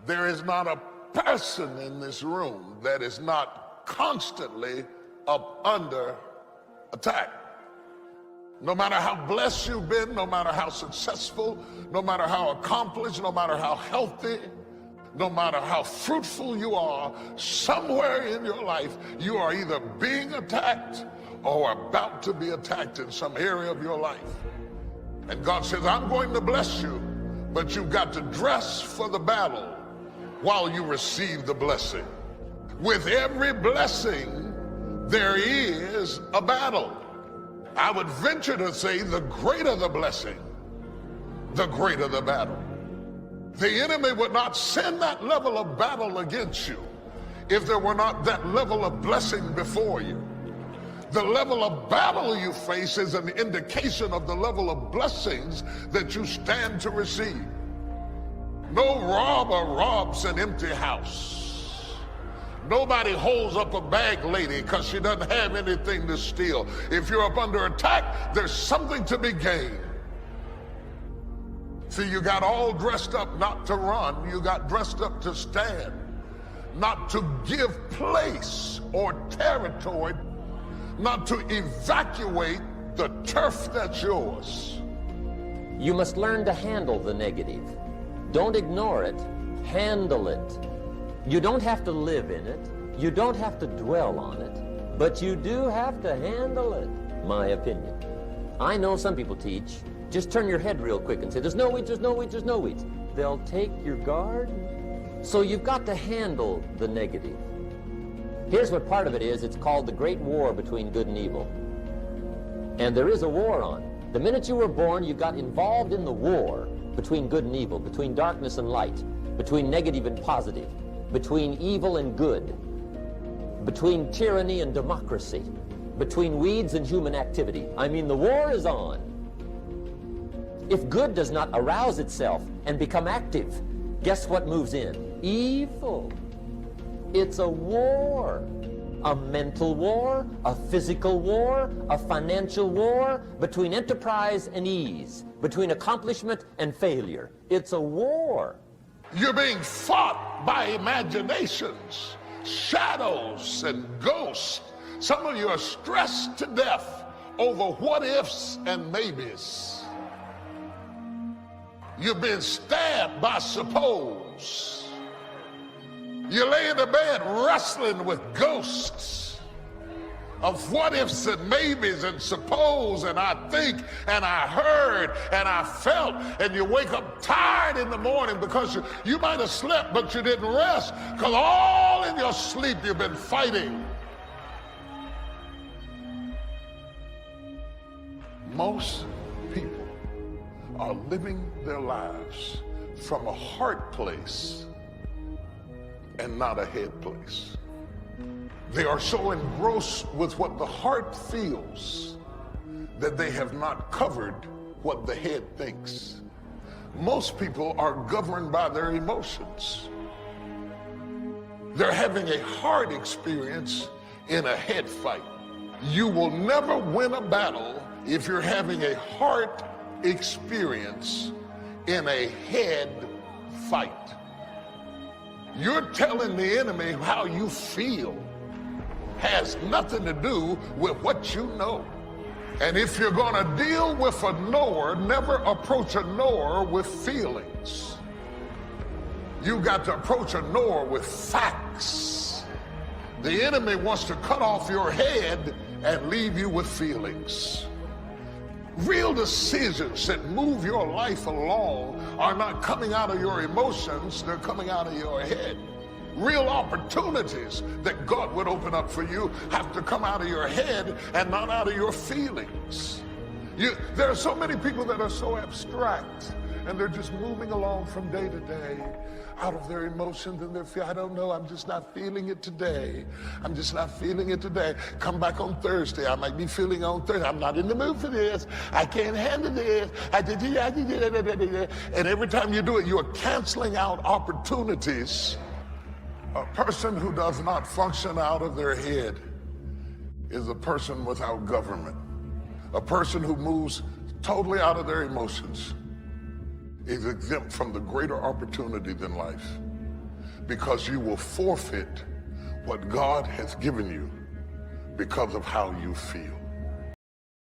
There is not a person in this room that is not constantly up under attack. No matter how blessed you've been, no matter how successful, no matter how accomplished, no matter how healthy, no matter how fruitful you are, somewhere in your life you are either being attacked or about to be attacked in some area of your life. And God says, I'm going to bless you, but you've got to dress for the battle while you receive the blessing. With every blessing, there is a battle. I would venture to say the greater the blessing, the greater the battle. The enemy would not send that level of battle against you if there were not that level of blessing before you. The level of battle you face is an indication of the level of blessings that you stand to receive. No robber robs an empty house. Nobody holds up a bag lady because she doesn't have anything to steal. If you're up under attack, there's something to be gained. See, you got all dressed up not to run, you got dressed up to stand, not to give place or territory, not to evacuate the turf that's yours. You must learn to handle the negative. Don't ignore it, handle it. You don't have to live in it, you don't have to dwell on it, but you do have to handle it, my opinion. I know some people teach, just turn your head real quick and say, there's no weeds, there's no weeds, there's no weeds. They'll take your garden. So you've got to handle the negative. Here's what part of it is. It's called the great war between good and evil. And there is a war on. The minute you were born, you got involved in the war between good and evil, between darkness and light, between negative and positive, between evil and good, between tyranny and democracy, between weeds and human activity. I mean, the war is on. If good does not arouse itself and become active, guess what moves in? Evil. It's a war. A mental war, a physical war, a financial war, between enterprise and ease, between accomplishment and failure. It's a war. You're being fought by imaginations, shadows, and ghosts. Some of you are stressed to death over what ifs and maybes. You've been stabbed by suppose. You lay in the bed wrestling with ghosts of what ifs and maybes and suppose and I think and I heard and I felt, and you wake up tired in the morning because you might have slept but you didn't rest, because all in your sleep you've been fighting. Most people are living their lives from a heart place and not a head place. They are so engrossed with what the heart feels that they have not covered what the head thinks. Most people are governed by their emotions. They're having a heart experience in a head fight. You will never win a battle if you're having a heart experience in a head fight. You're telling the enemy how you feel has nothing to do with what you know. And if you're going to deal with a knower, never approach a knower with feelings. You got to approach a knower with facts. The enemy wants to cut off your head and leave you with feelings. Real decisions that move your life along are not coming out of your emotions, they're coming out of your head. Real opportunities that God would open up for you have to come out of your head and not out of your feelings. There are so many people that are so abstract and they're just moving along from day to day out of their emotions and their feelings. I don't know, I'm just not feeling it today. I'm just not feeling it today. Come back on Thursday. I might be feeling on Thursday. I'm not in the mood for this. I can't handle this. And every time you do it, you are canceling out opportunities. A person who does not function out of their head is a person without government. A person who moves totally out of their emotions is exempt from the greater opportunity than life. because you will forfeit what God has given you because of how you feel.